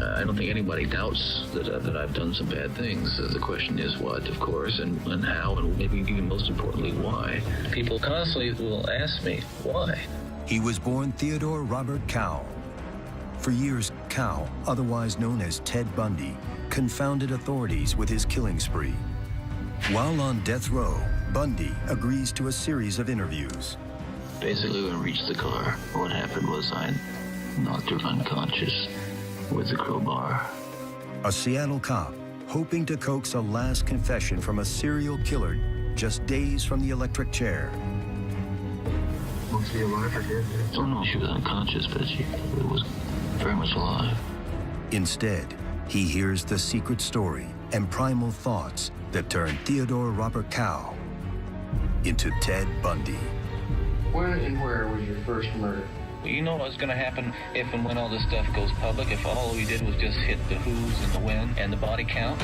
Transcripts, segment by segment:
I don't think anybody doubts that I've done some bad things. The question is what, of course, and how, and maybe even most importantly, why. People constantly will ask me, why? He was born Theodore Robert Cow. For years, Cow, otherwise known as Ted Bundy, confounded authorities with his killing spree. While on death row, Bundy agrees to a series of interviews. Basically, when we reached the car, what happened was I knocked her unconscious with a crowbar. A Seattle cop hoping to coax a last confession from a serial killer just days from the electric chair. Was she alive or dead? Oh no, she was unconscious, but she was very much alive. Instead, he hears the secret story and primal thoughts that turned Theodore Robert Cow into Ted Bundy. When and where was your first murder? You know what's going to happen if and when all this stuff goes public, if all we did was just hit the who's and the when and the body count?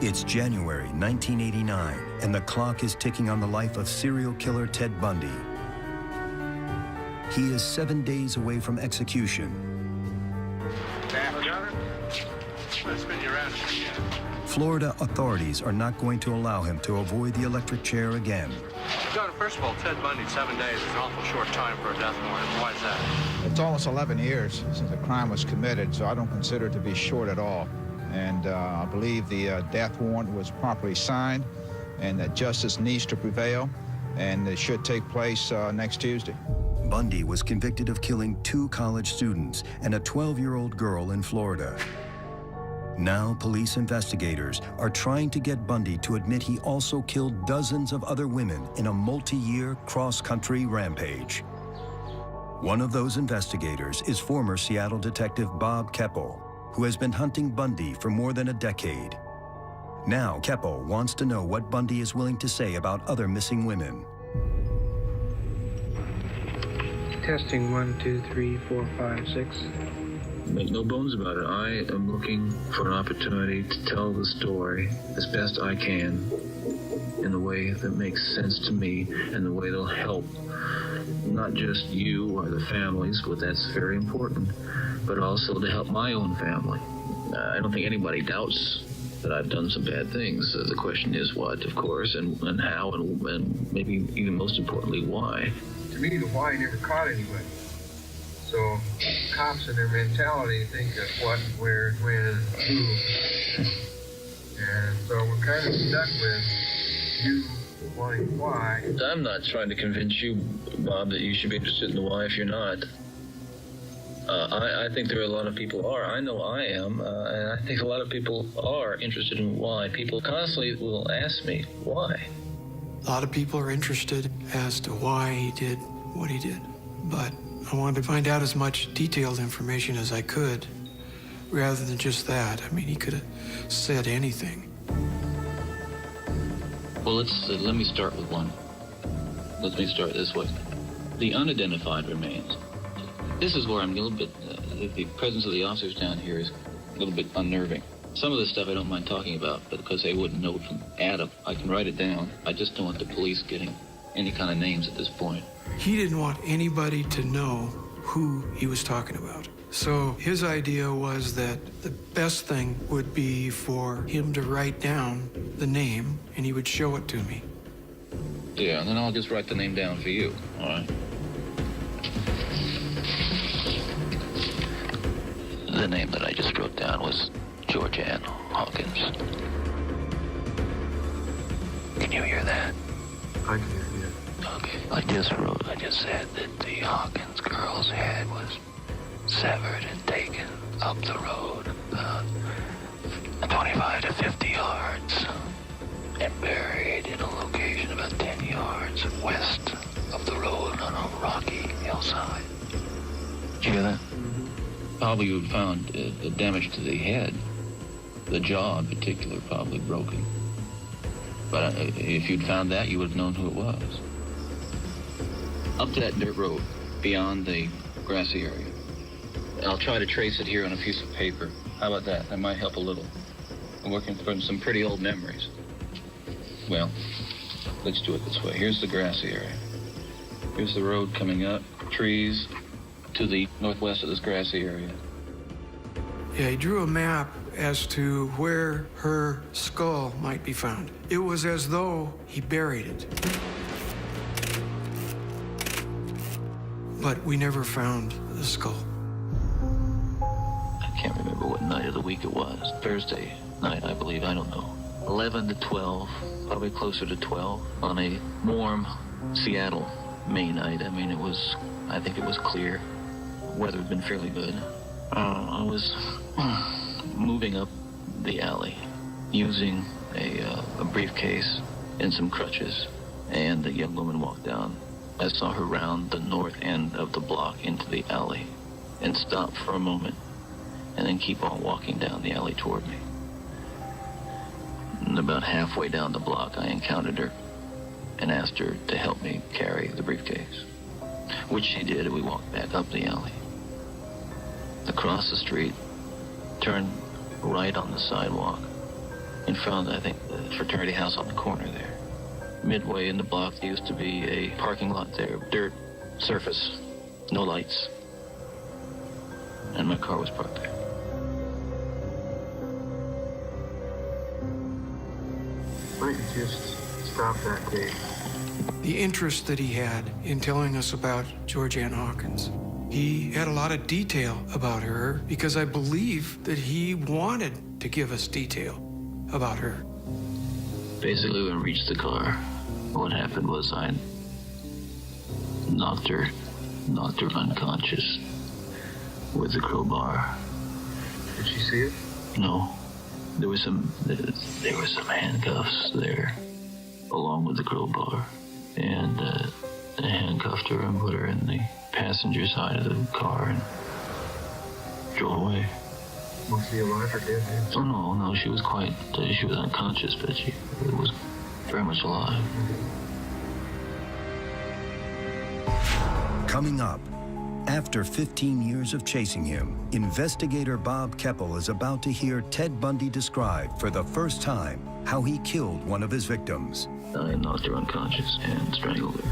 It's January 1989, and the clock is ticking on the life of serial killer Ted Bundy. He is 7 days away from execution. Florida authorities are not going to allow him to avoid the electric chair again. John, first of all, Ted Bundy, 7 days is an awful short time for a death warrant. Why is that? It's almost 11 years since the crime was committed, so I don't consider it to be short at all. And I believe the death warrant was properly signed and that justice needs to prevail, and it should take place next Tuesday. Bundy was convicted of killing 2 college students and a 12-year-old girl in Florida. Now, police investigators are trying to get Bundy to admit he also killed dozens of other women in a multi-year cross-country rampage. One of those investigators is former Seattle detective Bob Keppel, who has been hunting Bundy for more than a decade. Now, Keppel wants to know what Bundy is willing to say about other missing women. Testing 1, 2, 3, 4, 5, 6. Make no bones about it. I am looking for an opportunity to tell the story as best I can in the way that makes sense to me and the way that'll help not just you or the families, but that's very important, but also to help my own family. I don't think anybody doubts that I've done some bad things. The question is what, of course, and how, and maybe even most importantly, why. To me, the why never caught anybody. So cops and their mentality think of what, where, when, who. And so we're kind of stuck with you wanting why. I'm not trying to convince you, Bob, that you should be interested in the why if you're not. I think there are a lot of people are. I know I am, and I think a lot of people are interested in why. People constantly will ask me, why? A lot of people are interested as to why he did what he did, but I wanted to find out as much detailed information as I could, rather than just that. I mean, he could have said anything. Well, let me start with one. Let me start this way. The unidentified remains. This is where I'm a little bit, the presence of the officers down here is a little bit unnerving. Some of this stuff I don't mind talking about, but because they wouldn't know it from Adam, I can write it down. I just don't want the police getting any kind of names at this point. He didn't want anybody to know who he was talking about. So his idea was that the best thing would be for him to write down the name, and he would show it to me. Yeah, and then I'll just write the name down for you, all right? The name that I just wrote down was George Ann Hawkins. Can you hear that? I can hear you. Okay. I just said that the Hawkins girl's head was severed and taken up the road about 25 to 50 yards and buried in a location about 10 yards west of the road on a rocky hillside. Did you hear that? Probably you would found the damage to the head, the jaw in particular, probably broken. But if you'd found that, you would have known who it was. Up to that dirt road, beyond the grassy area. I'll try to trace it here on a piece of paper. How about that? That might help a little. I'm working from some pretty old memories. Well, let's do it this way. Here's the grassy area. Here's the road coming up, trees to the northwest of this grassy area. Yeah, he drew a map as to where her skull might be found. It was as though he buried it. But we never found the skull. I can't remember what night of the week it was. Thursday night, I believe. I don't know. 11 to 12, probably closer to 12, on a warm Seattle May night. I mean, I think it was clear. Weather had been fairly good. I was moving up the alley using a briefcase and some crutches, and a young woman walked down. I saw her round the north end of the block into the alley and stop for a moment and then keep on walking down the alley toward me. And about halfway down the block, I encountered her and asked her to help me carry the briefcase, which she did, and we walked back up the alley. Across the street, turned right on the sidewalk and found, I think, the fraternity house on the corner there. Midway in the block, there used to be a parking lot there, dirt surface, no lights, and my car was parked there. Why did you just stop that day? The interest that he had in telling us about George Ann Hawkins. He had a lot of detail about her because I believe that he wanted to give us detail about her. Basically, when we reached the car, what happened was I knocked her unconscious with the crowbar. Did she see it? No, there were some handcuffs there, along with the crowbar, and I handcuffed her and put her in the passenger side of the car and drove away. Was she alive or dead? Oh no, she was unconscious, but she was very much alive. Coming up, after 15 years of chasing him, investigator Bob Keppel is about to hear Ted Bundy describe for the first time how he killed one of his victims. I knocked her unconscious and strangled her.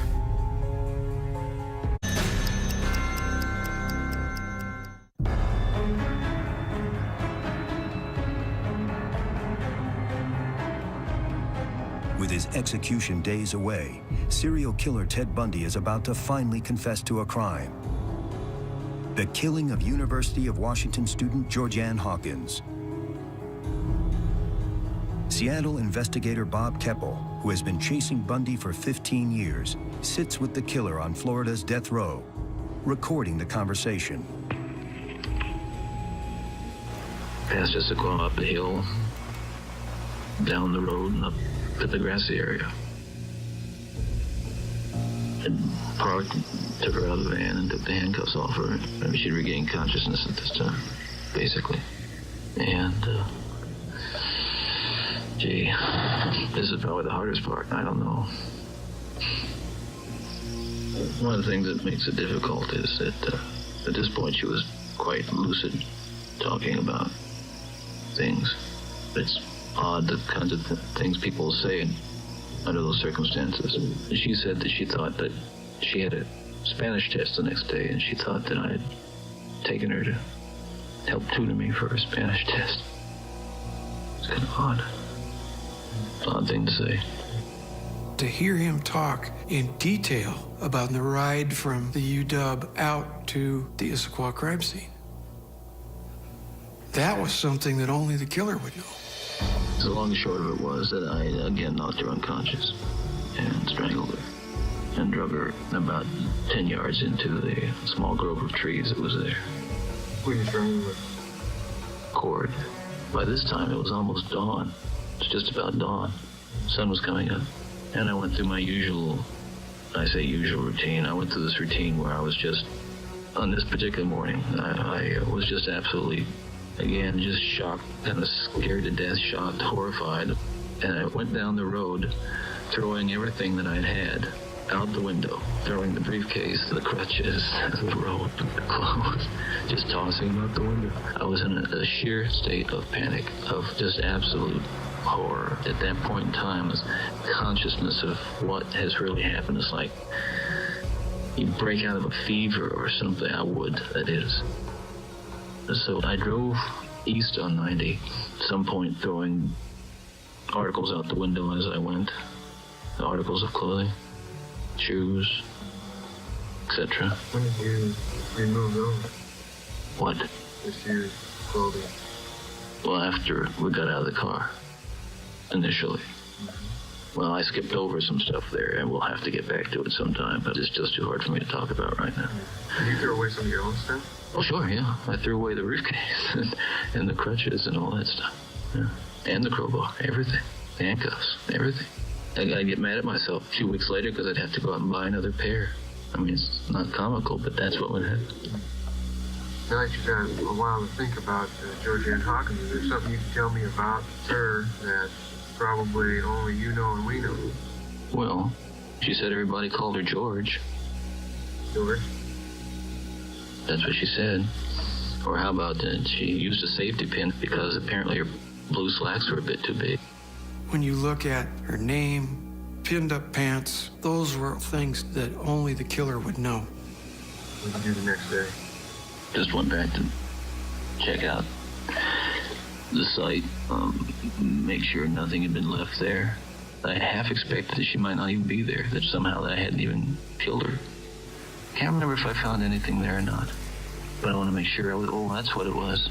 With his execution days away, serial killer Ted Bundy is about to finally confess to a crime. The killing of University of Washington student George Ann Hawkins. Seattle investigator Bob Keppel, who has been chasing Bundy for 15 years, sits with the killer on Florida's death row, recording the conversation. Past us, going up the hill, down the road, and up to the grassy area. And parked, took her out of the van and took the handcuffs off her. Maybe she'd regained consciousness at this time, basically. And, gee, this is probably the hardest part. I don't know. One of the things that makes it difficult is that at this point she was quite lucid, talking about things. It's odd, the kinds of things people say under those circumstances. She said that she thought that she had a Spanish test the next day, and she thought that I had taken her to help tutor me for her Spanish test. It's kind of odd. Odd thing to say. To hear him talk in detail about the ride from the UW out to the Issaquah crime scene, that was something that only the killer would know. The long and short of it was that I again knocked her unconscious and strangled her and drug her about 10 yards into the small grove of trees that was there. Who you strangled with? Cord. By this time, it was almost dawn. It was just about dawn. The sun was coming up. And I went through my usual routine. I went through this routine where I was just, on this particular morning, I was just absolutely, again, just shocked, kind of scared to death, shocked, horrified. And I went down the road throwing everything that I'd had out the window, throwing the briefcase, the crutches, the rope, the clothes, just tossing them out the window. I was in a sheer state of panic, of just absolute horror. At that point in time, this consciousness of what has really happened is like you break out of a fever or something. I would, that is. So I drove east on 90, at some point throwing articles out the window as I went. Articles of clothing, shoes, etc. When did you remove those? What? The shoes, clothing. Well, after we got out of the car, initially. Well, I skipped over some stuff there, and we'll have to get back to it sometime, but it's just too hard for me to talk about right now. Did you throw away some of your own stuff? Oh, sure, yeah. I threw away the briefcase and the crutches and all that stuff. Yeah. And the crowbar, everything. The handcuffs, everything. I'd get mad at myself a few weeks later because I'd have to go out and buy another pair. I mean, it's not comical, but that's what would happen. Now that you've had a while to think about Georgianne Hawkins, is there something you can tell me about her that probably only you know and we know? Well, she said everybody called her George. George? That's what she said. Or how about that she used a safety pin because apparently her blue slacks were a bit too big. When you look at her name, pinned up pants, those were things that only the killer would know. What did you do the next day? Just went back to check out the site, make sure nothing had been left there. I half expected that she might not even be there, that somehow I hadn't even killed her. Can't remember if I found anything there or not, but I want to make sure that's what it was.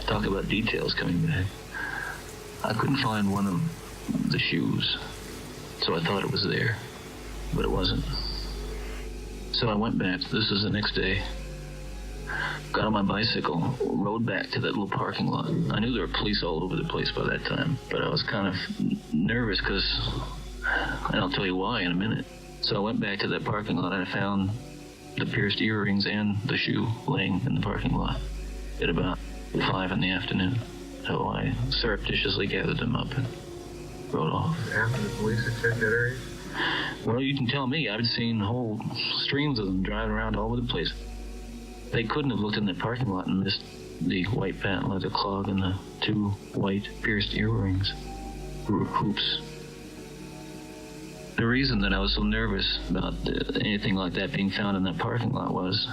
Talk about details coming back. I couldn't find one of the shoes, so I thought it was there, but it wasn't. So I went back. This was the next day. Got on my bicycle, rode back to that little parking lot. I knew there were police all over the place by that time, but I was kind of nervous because, and I'll tell you why in a minute. So I went back to that parking lot and I found the pierced earrings and the shoe laying in the parking lot at about 5 in the afternoon. So I surreptitiously gathered them up and rode off. After the police had checked that area? Well, you can tell me. I've seen whole streams of them driving around all over the place. They couldn't have looked in the parking lot and missed the white patent leather clog and the 2 white pierced earrings, hoops. The reason that I was so nervous about anything like that being found in that parking lot was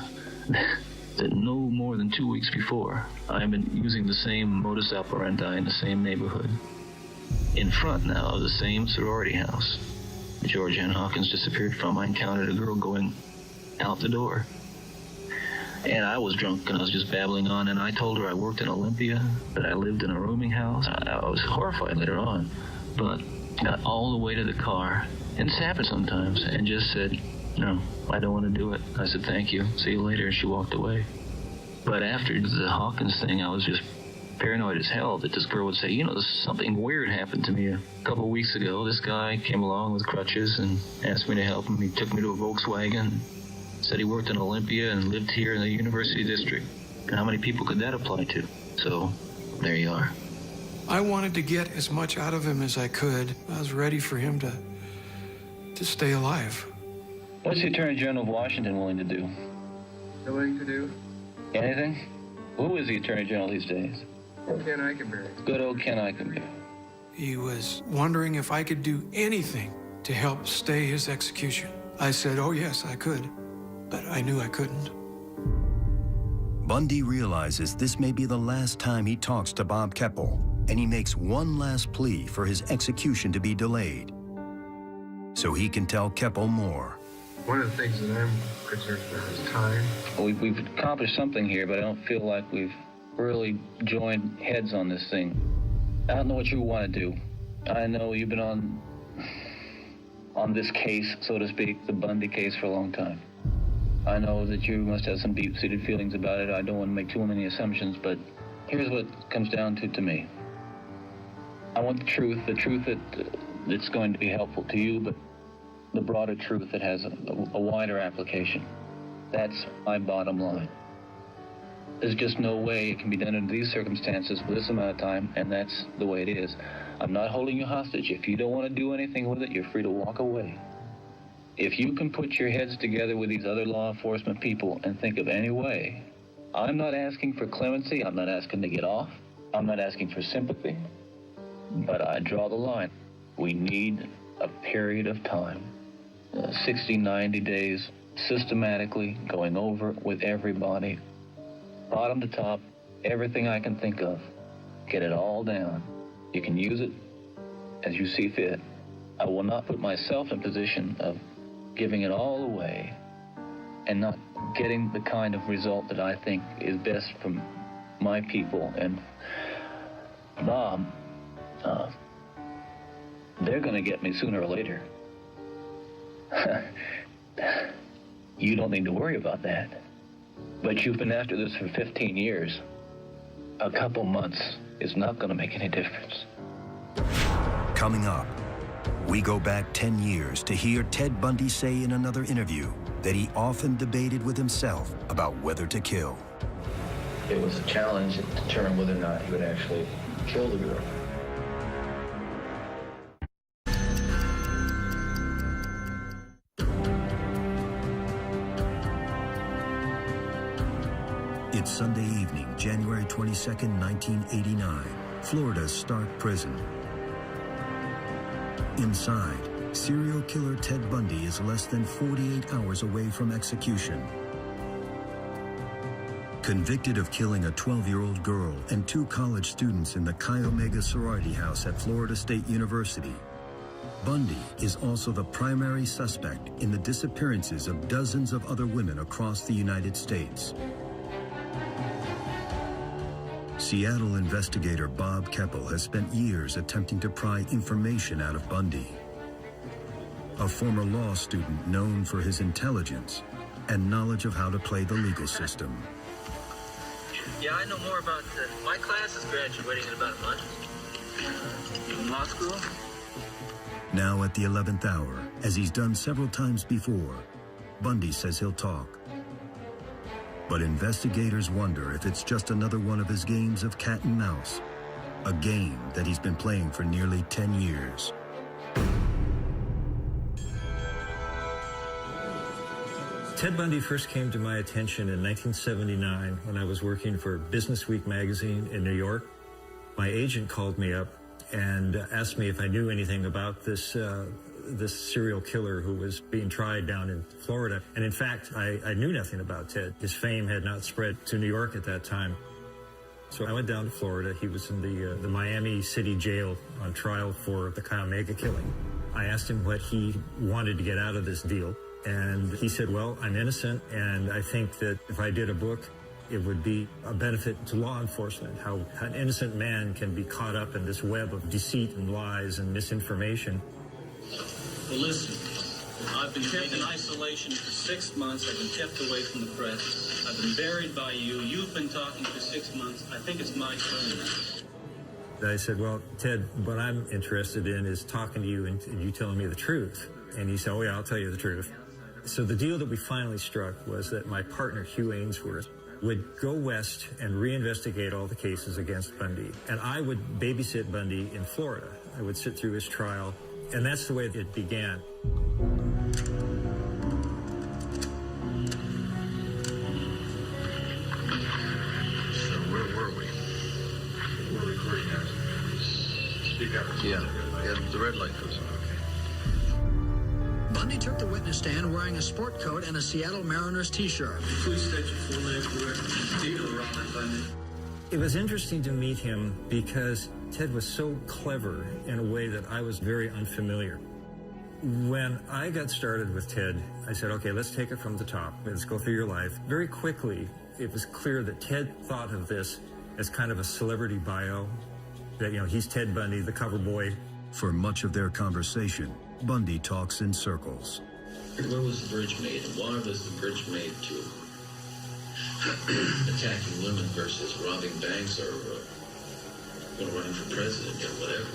that no more than 2 weeks before, I had been using the same modus operandi in the same neighborhood. In front now of the same sorority house Georgianne Hawkins disappeared from, I encountered a girl going out the door. And I was drunk and I was just babbling on, and I told her I worked in Olympia, that I lived in a rooming house. I was horrified later on, but got all the way to the car, and this happens sometimes, and just said, no, I don't want to do it. I said, thank you, see you later, and she walked away. But after the Hawkins thing, I was just paranoid as hell that this girl would say, you know, something weird happened to me a couple of weeks ago. This guy came along with crutches and asked me to help him. He took me to a Volkswagen, said he worked in Olympia and lived here in the University District. And how many people could that apply to? So, there you are. I wanted to get as much out of him as I could. I was ready for him to stay alive. What's the Attorney General of Washington willing to do? Willing to do? Anything? Who is the Attorney General these days? Ken Eikenberry. Good old Ken Eikenberry. He was wondering if I could do anything to help stay his execution. I said, oh yes, I could, but I knew I couldn't. Bundy realizes this may be the last time he talks to Bob Keppel, and he makes one last plea for his execution to be delayed, so he can tell Keppel more. One of the things that I'm concerned about is time. We've accomplished something here, but I don't feel like we've really joined heads on this thing. I don't know what you want to do. I know you've been on this case, so to speak, the Bundy case, for a long time. I know that you must have some deep-seated feelings about it. I don't want to make too many assumptions, but here's what it comes down to me. I want the truth that's going to be helpful to you, but the broader truth that has a wider application. That's my bottom line. There's just no way it can be done under these circumstances with this amount of time, and that's the way it is. I'm not holding you hostage. If you don't want to do anything with it, you're free to walk away. If you can put your heads together with these other law enforcement people and think of any way, I'm not asking for clemency, I'm not asking to get off, I'm not asking for sympathy, but I draw the line. We need a period of time, 60, 90 days, systematically going over it with everybody, bottom to top, everything I can think of. Get it all down. You can use it as you see fit. I will not put myself in position of giving it all away and not getting the kind of result that I think is best for my people. And Bob, they're going to get me sooner or later. You don't need to worry about that. But you've been after this for 15 years. A couple months is not going to make any difference. Coming up, we go back 10 years to hear Ted Bundy say in another interview that he often debated with himself about whether to kill. It was a challenge to determine whether or not he would actually kill the girl. It's Sunday evening, January 22nd, 1989, Florida's Stark Prison. Inside, serial killer Ted Bundy is less than 48 hours away from execution. Convicted of killing a 12-year-old girl and 2 college students in the Chi Omega sorority house at Florida State University, Bundy is also the primary suspect in the disappearances of dozens of other women across the United States. Seattle investigator Bob Keppel has spent years attempting to pry information out of Bundy. A former law student known for his intelligence and knowledge of how to play the legal system. Yeah, I know more about my class is graduating in about a month. In law school. Now at the 11th hour, as he's done several times before, Bundy says he'll talk. But investigators wonder if it's just another one of his games of cat and mouse, a game that he's been playing for nearly 10 years. Ted Bundy first came to my attention in 1979 when I was working for Business Week magazine in New York. My agent called me up and asked me if I knew anything about this serial killer who was being tried down in Florida. And in fact, I knew nothing about Ted. His fame had not spread to New York at that time. So I went down to Florida. He was in the Miami City jail on trial for the Chi Omega killing. I asked him what he wanted to get out of this deal. And he said, well, I'm innocent, and I think that if I did a book, it would be a benefit to law enforcement, how an innocent man can be caught up in this web of deceit and lies and misinformation. Well, listen, I've been kept in isolation for 6 months. I've been kept away from the press. I've been buried by you. You've been talking for 6 months. I think it's my turn now. I said, well, Ted, what I'm interested in is talking to you and you telling me the truth. And he said, oh, yeah, I'll tell you the truth. So the deal that we finally struck was that my partner, Hugh Ainsworth, would go west and reinvestigate all the cases against Bundy. And I would babysit Bundy in Florida. I would sit through his trial. And that's the way it began. So where were we? We're recording now. Speak up. Yeah, the red light goes on. Bundy took the witness stand wearing a sport coat and a Seattle Mariners t-shirt. Please state your full name correctly. Do you know Robert Bundy? It was interesting to meet him because Ted was so clever in a way that I was very unfamiliar. When I got started with Ted, I said, okay, let's take it from the top. Let's go through your life. Very quickly, it was clear that Ted thought of this as kind of a celebrity bio, that, he's Ted Bundy, the cover boy. For much of their conversation, Bundy talks in circles. Where was the bridge made? And why was the bridge made to attacking women versus robbing banks or running for president or whatever?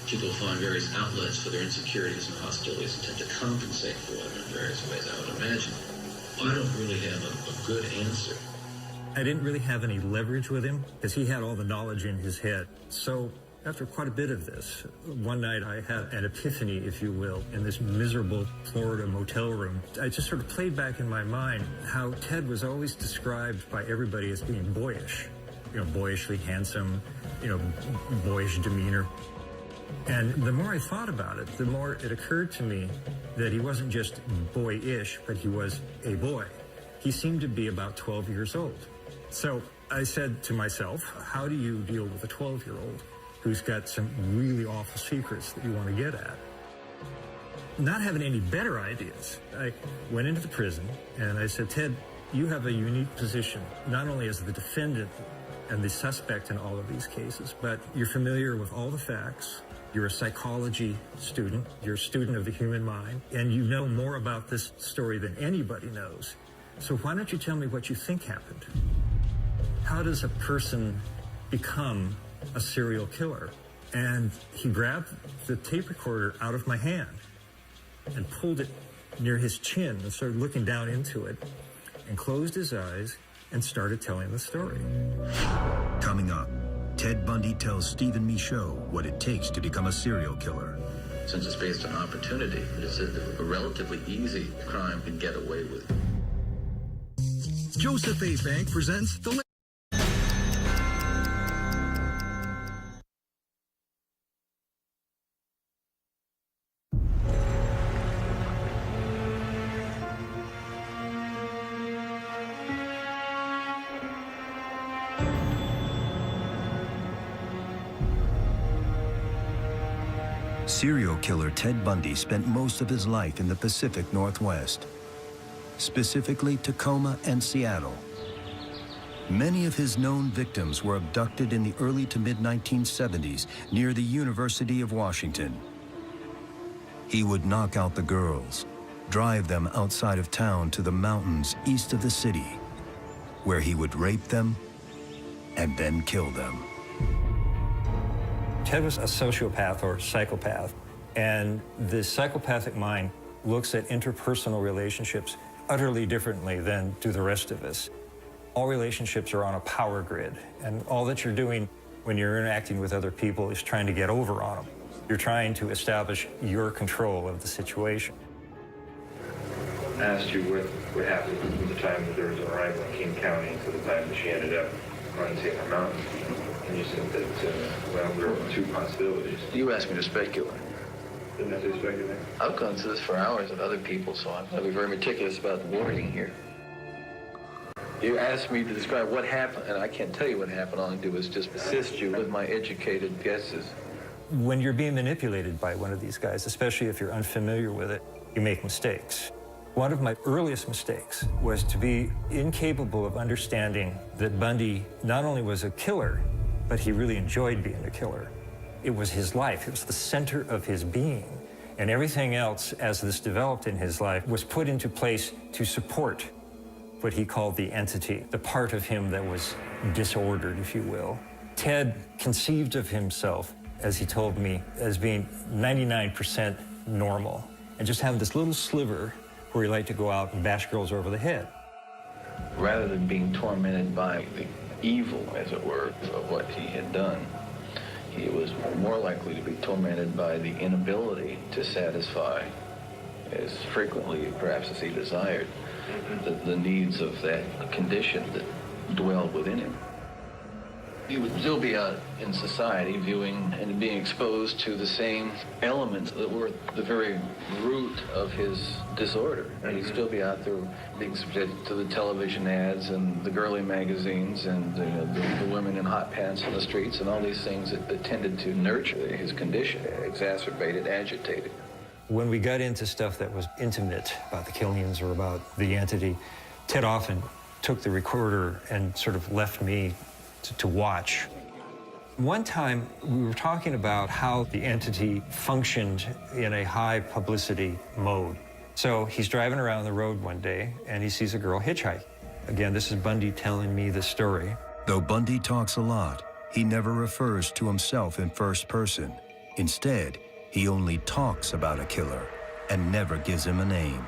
People find various outlets for their insecurities and hostilities and tend to compensate for them in various ways, I would imagine. I don't really have a good answer. I didn't really have any leverage with him because he had all the knowledge in his head. So After quite a bit of this, one night I had an epiphany, if you will, in this miserable Florida motel room. I just sort of played back in my mind how Ted was always described by everybody as being boyish. You know, boyishly handsome, you know, boyish demeanor. And the more I thought about it, the more it occurred to me that he wasn't just boyish, but he was a boy. He seemed to be about 12 years old. So I said to myself, how do you deal with a 12-year-old who's got some really awful secrets that you want to get at? Not having any better ideas, I went into the prison and I said, Ted, you have a unique position, not only as the defendant and the suspect in all of these cases, but you're familiar with all the facts. You're a psychology student. You're a student of the human mind, and you know more about this story than anybody knows. So why don't you tell me what you think happened? How does a person become a serial killer? And he grabbed the tape recorder out of my hand and pulled it near his chin and started looking down into it and closed his eyes and started telling the story. Coming up, Ted Bundy tells Stephen Michaud what it takes to become a serial killer. Since it's based on opportunity, it's a relatively easy crime to get away with. Joseph A. Bank presents the Serial killer Ted Bundy spent most of his life in the Pacific Northwest, specifically Tacoma and Seattle. Many of his known victims were abducted in the early to mid-1970s near the University of Washington. He would knock out the girls, drive them outside of town to the mountains east of the city, where he would rape them and then kill them. Ted was a sociopath or psychopath, and the psychopathic mind looks at interpersonal relationships utterly differently than do the rest of us. All relationships are on a power grid, and all that you're doing when you're interacting with other people is trying to get over on them. You're trying to establish your control of the situation. I asked you what happened from the time that there was an arrival in King County to the time that she ended up on Taylor Mountain. And you said that, well, there were two possibilities. You asked me to speculate. Didn't I say speculate? I've gone through this for hours with other people, so I'm going to be very meticulous about the wording here. You asked me to describe what happened, and I can't tell you what happened. All I do is just assist you with my educated guesses. When you're being manipulated by one of these guys, especially if you're unfamiliar with it, you make mistakes. One of my earliest mistakes was to be incapable of understanding that Bundy not only was a killer, but he really enjoyed being a killer. It was his life. It was the center of his being. And everything else, as this developed in his life, was put into place to support what he called the entity, the part of him that was disordered, if you will. Ted conceived of himself, as he told me, as being 99% normal, and just having this little sliver where he liked to go out and bash girls over the head. Rather than being tormented by the evil, as it were, of what he had done, he was more likely to be tormented by the inability to satisfy, as frequently perhaps as he desired, the needs of that condition that dwelled within him. He would still be out in society viewing and being exposed to the same elements that were the very root of his disorder. And he'd still be out there being subjected to the television ads and the girly magazines and the women in hot pants on the streets and all these things that tended to nurture his condition, exacerbate it, agitate it. When we got into stuff that was intimate about the Killians or about the entity, Ted often took the recorder and sort of left me to watch. One time, we were talking about how the entity functioned in a high publicity mode. So he's driving around the road one day, and he sees a girl hitchhike. Again, this is Bundy telling me the story. Though Bundy talks a lot, he never refers to himself in first person. Instead, he only talks about a killer and never gives him a name.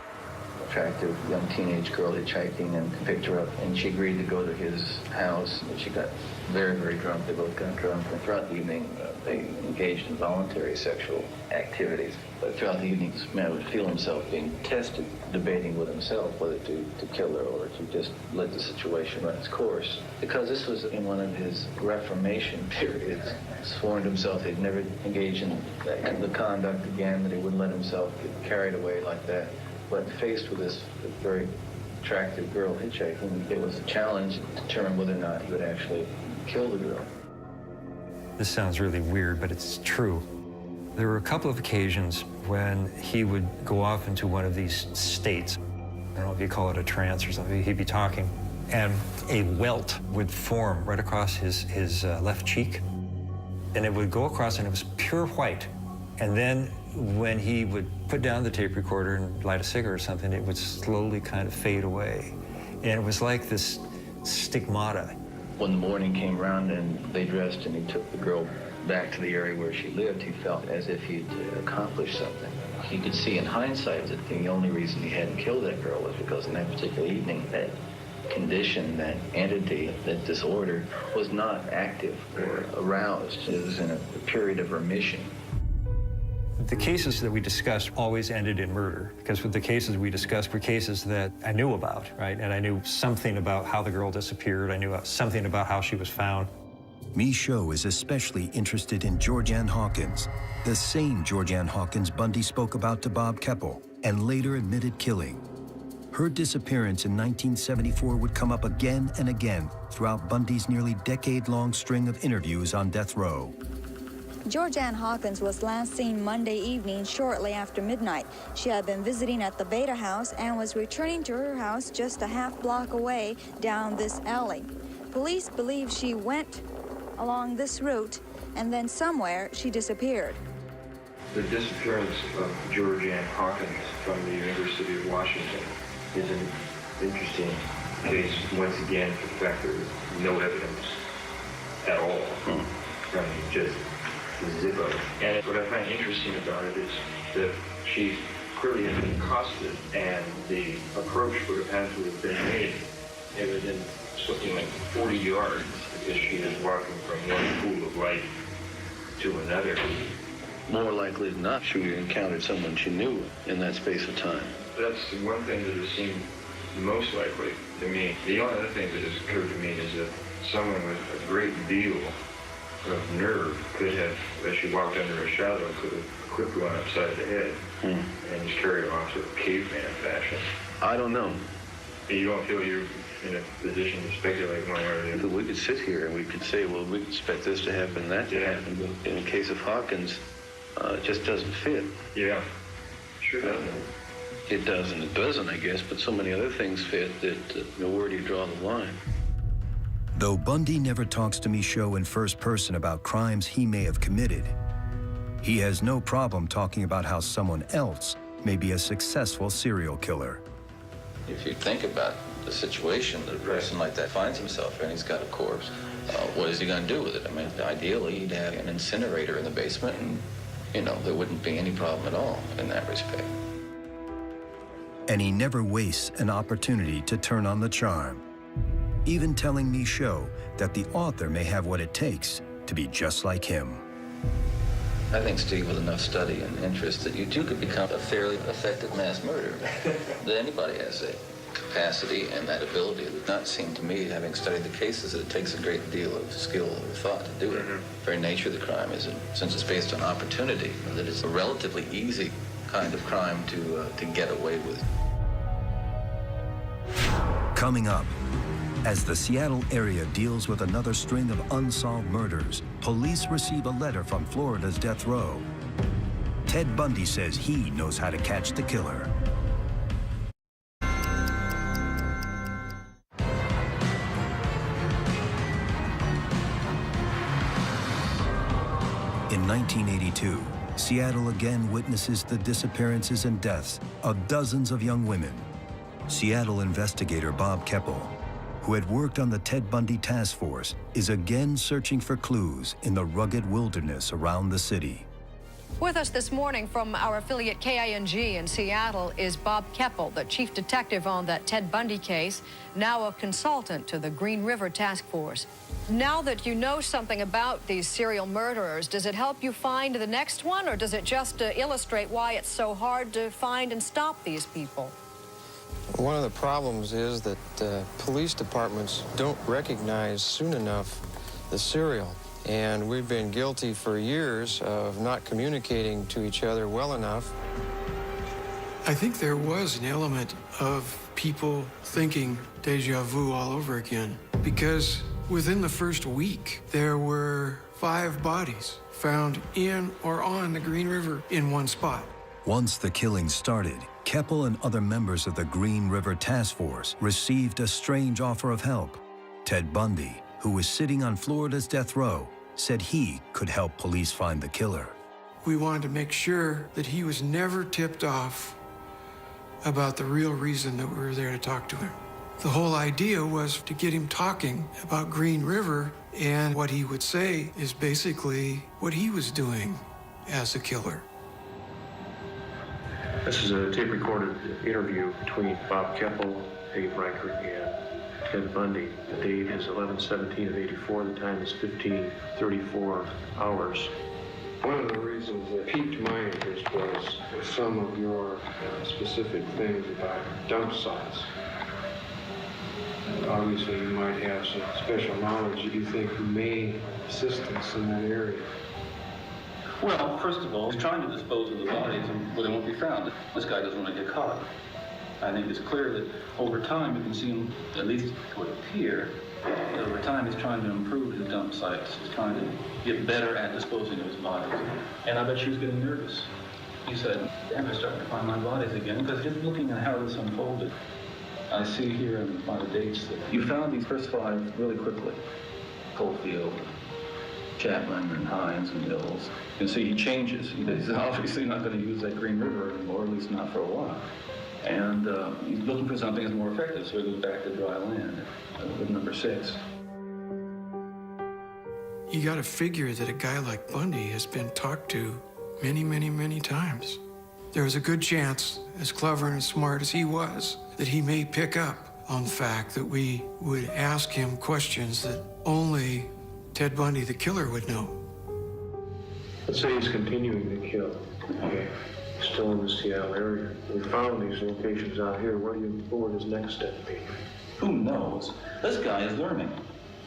attractive young teenage girl hitchhiking and picked her up, and she agreed to go to his house. And she got very, very drunk. They both got drunk, and throughout the evening they engaged in voluntary sexual activities. But throughout the evening, this man would feel himself being tested, debating with himself whether to kill her or to just let the situation run its course. Because this was in one of his Reformation periods, sworn to himself he'd never engage in the conduct again, that he wouldn't let himself get carried away like that. But faced with this very attractive girl hitchhiking, it was a challenge to determine whether or not he would actually kill the girl. This sounds really weird, but it's true. There were a couple of occasions when he would go off into one of these states. I don't know if you call it a trance or something. He'd be talking, and a welt would form right across his left cheek. And it would go across, and it was pure white. And then when he would put down the tape recorder and light a cigarette or something, it would slowly kind of fade away. And it was like this stigmata. When the morning came around and they dressed and he took the girl back to the area where she lived, he felt as if he'd accomplished something. He could see in hindsight that the only reason he hadn't killed that girl was because in that particular evening, that condition, that entity, that disorder was not active or aroused. It was in a period of remission. The cases that we discussed always ended in murder, because the cases we discussed were cases that I knew about, right? And I knew something about how the girl disappeared. I knew something about how she was found. Michaud is especially interested in Georgianne Hawkins, the same Georgianne Hawkins Bundy spoke about to Bob Keppel and later admitted killing. Her disappearance in 1974 would come up again and again throughout Bundy's nearly decade-long string of interviews on death row. Georgianne Hawkins was last seen Monday evening shortly after midnight. She had been visiting at the Beta House and was returning to her house just a half block away down this alley. Police believe she went along this route and then somewhere she disappeared. The disappearance of Georgianne Hawkins from the University of Washington is an interesting case, once again, for the fact there was no evidence at all. I mean, just zippo. And what I find interesting about it is that she clearly had been accosted, and the approach would have had to have been made within something like 40 yards, because she is walking from one pool of light to another. More likely than not, she encountered someone she knew in that space of time. That's the one thing that has seemed most likely to me. The only other thing that has occurred to me is that someone with a great deal of nerve could have, as she walked under a shadow, could have clipped one upside the head and just carried her off sort of caveman fashion. I don't know. You don't feel you're in a position to speculate one way or the other? We could sit here and we could say, well, we expect this to happen, that to happen. But in the case of Hawkins, it just doesn't fit. Yeah, sure doesn't. It does and it doesn't, I guess, but so many other things fit that where do you draw the line? Though Bundy never talks to Michaud in first person about crimes he may have committed, he has no problem talking about how someone else may be a successful serial killer. If you think about the situation that a person like that finds himself in, he's got a corpse, what is he going to do with it? I mean, ideally, he'd have an incinerator in the basement and, there wouldn't be any problem at all in that respect. And he never wastes an opportunity to turn on the charm, even telling Michaud that the author may have what it takes to be just like him. I think, Steve, with enough study and interest, that you too could become a fairly effective mass murderer. That anybody has that capacity and that ability. It does not seem to me, having studied the cases, that it takes a great deal of skill or thought to do it. The very nature of the crime is, since it's based on opportunity, that it's a relatively easy kind of crime to get away with. Coming up, as the Seattle area deals with another string of unsolved murders, police receive a letter from Florida's death row. Ted Bundy says he knows how to catch the killer. In 1982, Seattle again witnesses the disappearances and deaths of dozens of young women. Seattle investigator Bob Keppel, who had worked on the Ted Bundy task force, is again searching for clues in the rugged wilderness around the city. With us this morning from our affiliate KING in Seattle is Bob Keppel, the chief detective on that Ted Bundy case, now a consultant to the Green River Task Force. Now that you know something about these serial murderers, does it help you find the next one, or does it just illustrate why it's so hard to find and stop these people? One of the problems is that police departments don't recognize soon enough the serial. And we've been guilty for years of not communicating to each other well enough. I think there was an element of people thinking deja vu all over again, because within the first week, there were 5 bodies found in or on the Green River in one spot. Once the killing started, Keppel and other members of the Green River Task Force received a strange offer of help. Ted Bundy, who was sitting on Florida's death row, said he could help police find the killer. We wanted to make sure that he was never tipped off about the real reason that we were there to talk to him. The whole idea was to get him talking about Green River, and what he would say is basically what he was doing as a killer. This is a tape-recorded interview between Bob Keppel, Abe Reichert, and Ted Bundy. The date is 11/17 of '84. The time is 15:34 hours. One of the reasons that piqued my interest was some of your specific things about dump sites. Obviously, you might have some special knowledge that you think may assist us in that area. Well, first of all, he's trying to dispose of the bodies where they won't be found. This guy doesn't want to get caught. I think it's clear that over time you can see him, at least it would appear, that over time he's trying to improve his dump sites. He's trying to get better at disposing of his bodies. And I bet she was getting nervous. He said, damn, they're starting to find my bodies again, because just looking at how this unfolded, I see here by the dates that you found these first 5 really quickly. Coalfield, Chapman, and Hines, and Mills. You can see he changes. He's obviously not going to use that Green River anymore, at least not for a while. And he's looking for something that's more effective, so he goes back to dry land with number 6. You got to figure that a guy like Bundy has been talked to many, many, many times. There was a good chance, as clever and as smart as he was, that he may pick up on the fact that we would ask him questions that only Ted Bundy, the killer, would know. Let's say he's continuing to kill. Okay. Still in the Seattle area. We found these locations out here. What would his next step be? Who knows? This guy is learning.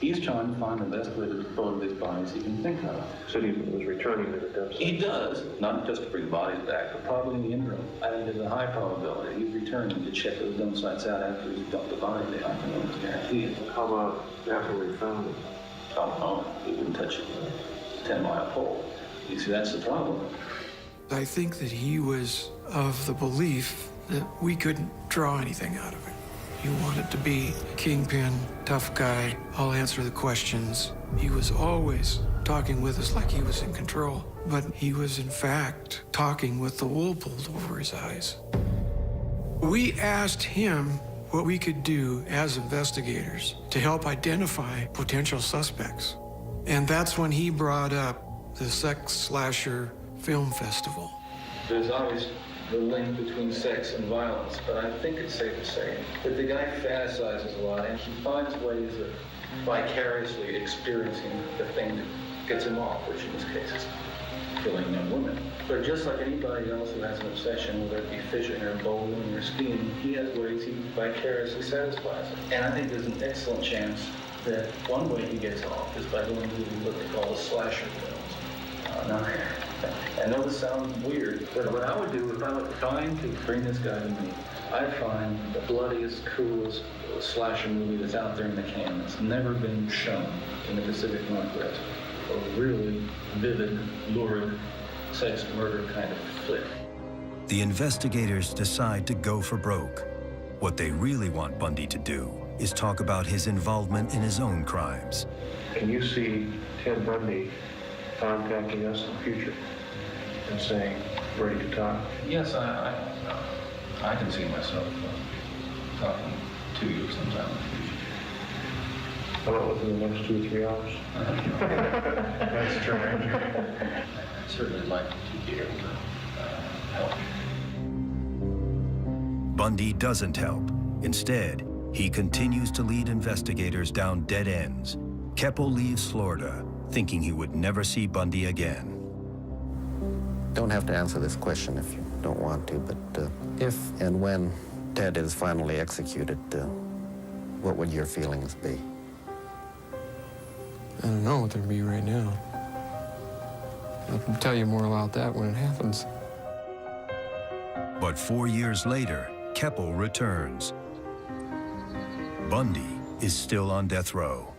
He's trying to find the best way to dispose of these bodies he can think of. So he was returning to the dump site. He does, not just to bring bodies back, but probably in the interim. I think there's a high probability he's returning to check those dump sites out after he's dumped the body there. I can almost guarantee it. How about after we found him? Oh, he wouldn't touch it. 10-mile pole. You see, that's the problem. I think that he was of the belief that we couldn't draw anything out of it. He wanted to be kingpin, tough guy, I'll answer the questions. He was always talking with us like he was in control, but he was in fact talking with the wool pulled over his eyes. We asked him what we could do as investigators to help identify potential suspects. And that's when he brought up the Sex Slasher Film Festival. There's always the link between sex and violence, but I think it's safe to say that the guy fantasizes a lot, and he finds ways of vicariously experiencing the thing that gets him off, which in this case is killing young women. But just like anybody else who has an obsession, whether it be fishing or bowling or skiing, he has ways he vicariously satisfies it. And I think there's an excellent chance that one way he gets off is by going to what they call the slasher films. Now, I know this sounds weird, but what I would do if I was trying to bring this guy to me, I'd find the bloodiest, coolest slasher movie that's out there in the can that's never been shown in the Pacific Northwest. A really vivid, lurid, sex murder kind of flick. The investigators decide to go for broke. What they really want Bundy to do is talk about his involvement in his own crimes. Can you see Ted Bundy contacting us in the future and saying, ready to talk? Yes, I can see myself talking to you sometime in the future. How about within the next 2 or 3 hours? That's strange. certainly like to be able to help. Bundy doesn't help. Instead, he continues to lead investigators down dead ends. Keppel leaves Florida, thinking he would never see Bundy again. Don't have to answer this question if you don't want to, but if and when Ted is finally executed, what would your feelings be? I don't know what they'd be right now. I can tell you more about that when it happens. But 4 years later, Keppel returns. Bundy is still on death row.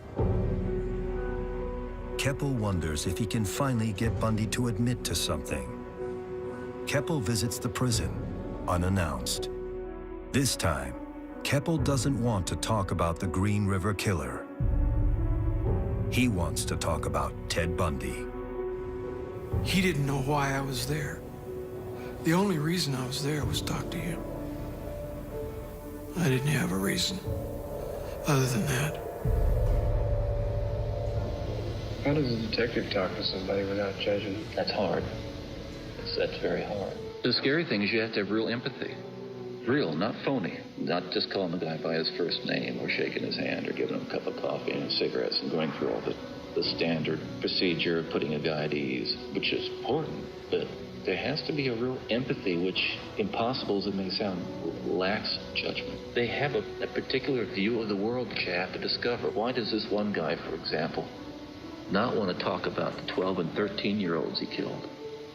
Keppel wonders if he can finally get Bundy to admit to something. Keppel visits the prison, unannounced. This time, Keppel doesn't want to talk about the Green River Killer. He wants to talk about Ted Bundy. He didn't know why I was there. The only reason I was there was to talk to him. I didn't have a reason other than that. How does a detective talk to somebody without judging? That's hard. That's very hard. The scary thing is you have to have real empathy. Real, not phony. Not just calling the guy by his first name or shaking his hand or giving him a cup of coffee and cigarettes and going through all the standard procedure of putting a guy at ease, which is important. But there has to be a real empathy, which, impossible as it may sound, lacks judgment. They have a particular view of the world that you have to discover. Why does this one guy, for example, not want to talk about the 12 and 13-year-olds he killed?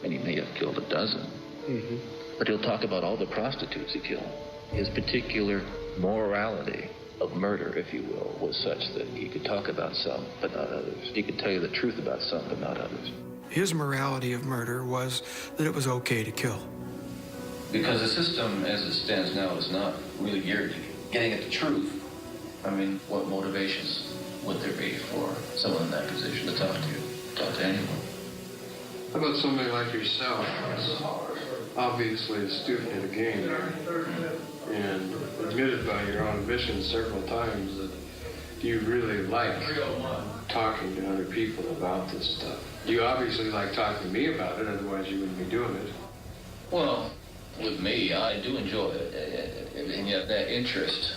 And he may have killed a dozen. Mm-hmm. But he'll talk about all the prostitutes he killed. His particular morality of murder, if you will, was such that he could talk about some, but not others. He could tell you the truth about some, but not others. His morality of murder was that it was okay to kill. Because the system as it stands now is not really geared to getting at the truth. I mean, what motivations would there be for someone in that position to talk to you, talk to anyone? How about somebody like yourself? Obviously a student of the game and admitted by your own admission several times that you really like talking to other people about this stuff. You obviously like talking to me about it, otherwise you wouldn't be doing it. Well, with me, I do enjoy it, and yet that interest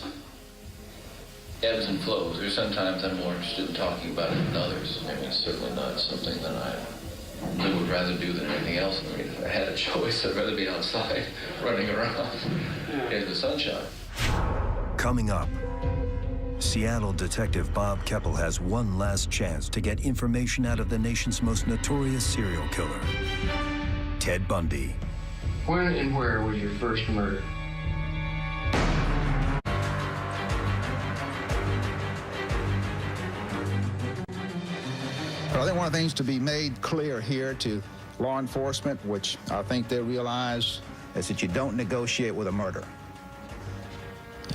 ebbs and flows. There's sometimes I'm more interested in talking about it than others. I mean, it's certainly not something that I would rather do than anything else. I mean, if I had a choice, I'd rather be outside running around in the sunshine. Coming up, Seattle detective Bob Keppel has one last chance to get information out of the nation's most notorious serial killer, Ted Bundy. When and where was your first murder? But I think one of the things to be made clear here to law enforcement, which I think they realize, is that you don't negotiate with a murderer.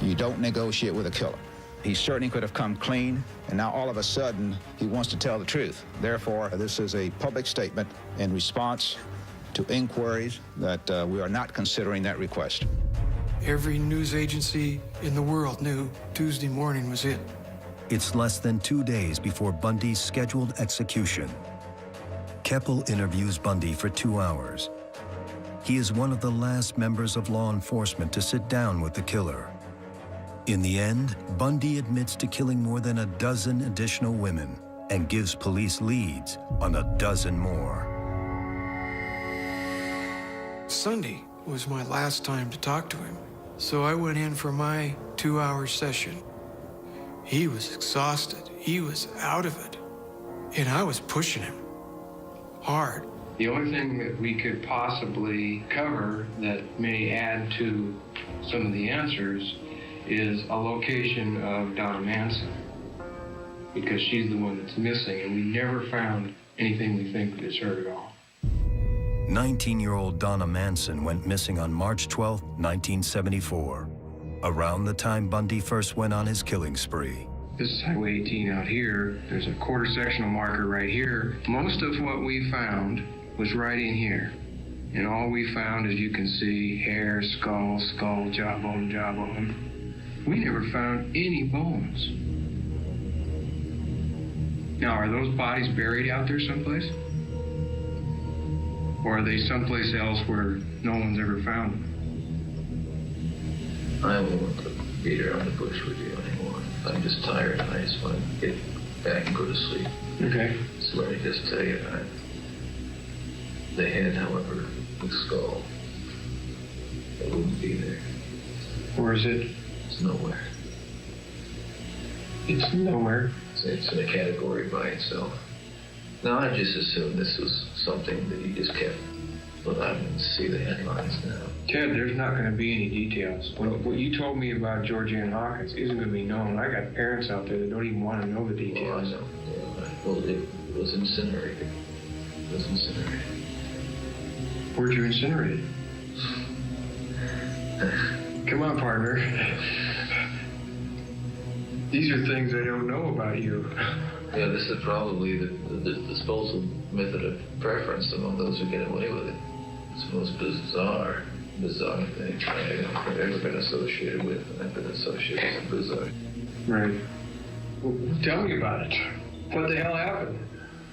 You don't negotiate with a killer. He certainly could have come clean, and now all of a sudden, he wants to tell the truth. Therefore, this is a public statement in response to inquiries that we are not considering that request. Every news agency in the world knew Tuesday morning was it. It's less than 2 days before Bundy's scheduled execution. Keppel interviews Bundy for 2 hours. He is one of the last members of law enforcement to sit down with the killer. In the end, Bundy admits to killing more than a dozen additional women and gives police leads on a dozen more. Sunday was my last time to talk to him, so I went in for my 2-hour session. He was exhausted. He was out of it. And I was pushing him hard. The only thing that we could possibly cover that may add to some of the answers is a location of Donna Manson, because she's the one that's missing, and we never found anything we think is her at all. 19-year-old Donna Manson went missing on March 12, 1974, around the time Bundy first went on his killing spree. This is Highway 18 out here. There's a quarter sectional marker right here. Most of what we found was right in here. And all we found, as you can see, hair, skull, jawbone. We never found any bones. Now, are those bodies buried out there someplace? Or are they someplace else where no one's ever found them? I won't beat around the bush with you anymore. I'm just tired and I just want to get back and go to sleep. Okay. So let me just tell you, the head, however, the skull, it wouldn't be there. Where is it? It's nowhere. It's nowhere. It's in a category by itself. Now, I just assumed this was something that you just kept, but I can see the headlines now. Ted, there's not going to be any details. What you told me about Georgianne Hawkins isn't going to be known. I got parents out there that don't even want to know the details. Well, I know. Well, it was incinerated. It was incinerated. Where'd you incinerate it? Come on, partner. These are things I don't know about you. Yeah, this is probably the disposal method of preference among those who get away with it. It's the most bizarre thing I've ever been associated with, and I've been associated with bizarre. Right. Well, tell me about it. What the hell happened?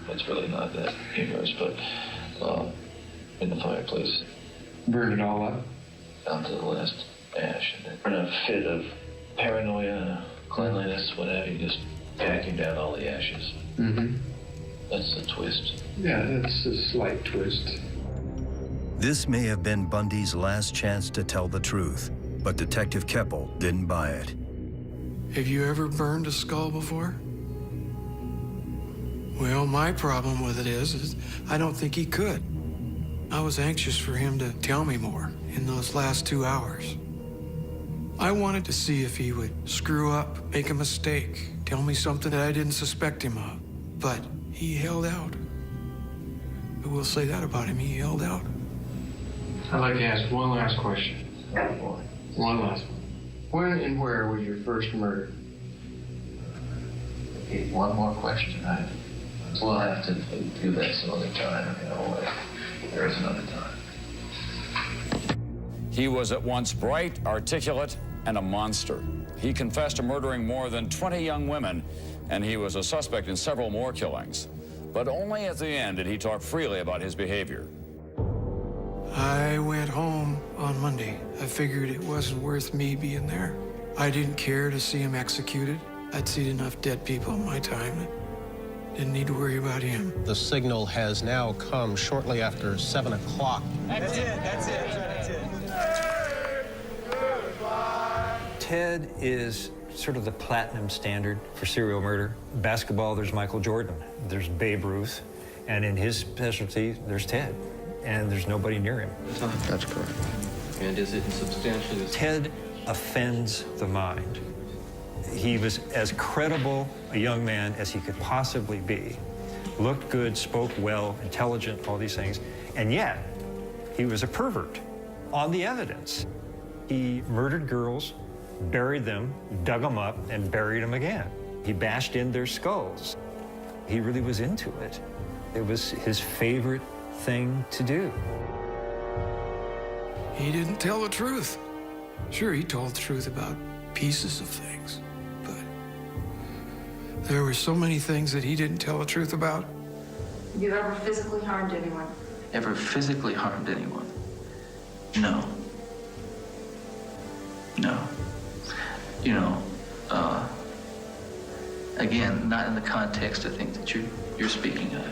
It's really not that humorous, but in the fireplace. Burned it all up? Down to the last ash. And then in a fit of paranoia, cleanliness, what have you, just packing down all the ashes. Mm-hmm. That's the twist. Yeah, that's a slight twist. This may have been Bundy's last chance to tell the truth, but Detective Keppel didn't buy it. Have you ever burned a skull before? Well, my problem with it is I don't think he could. I was anxious for him to tell me more in those last 2 hours. I wanted to see if he would screw up, make a mistake, tell me something that I didn't suspect him of. But he held out. I will say that about him, he held out. I'd like to ask one last question. One last one. When and where was your first murder? Okay, one more question. We'll have to do that some other time. There is another time. He was at once bright, articulate, and a monster. He confessed to murdering more than 20 young women, and he was a suspect in several more killings. But only at the end did he talk freely about his behavior. I went home on Monday. I figured it wasn't worth me being there. I didn't care to see him executed. I'd seen enough dead people in my time. Didn't need to worry about him. The signal has now come shortly after 7 o'clock. That's it, that's it, that's it. Ted is sort of the platinum standard for serial murder. Basketball, there's Michael Jordan, there's Babe Ruth, and in his specialty, there's Ted, and there's nobody near him. That's correct. And is it substantially... Ted offends the mind. He was as credible a young man as he could possibly be. Looked good, spoke well, intelligent, all these things, and yet he was a pervert on the evidence. He murdered girls, buried them, dug them up, and buried them again. He bashed in their skulls. He really was into it. It was his favorite thing to do. He didn't tell the truth. Sure, he told the truth about pieces of things, but there were so many things that he didn't tell the truth about. Have you ever physically harmed anyone? Ever physically harmed anyone? No. No. You know, again, not in the context I think that you're speaking of.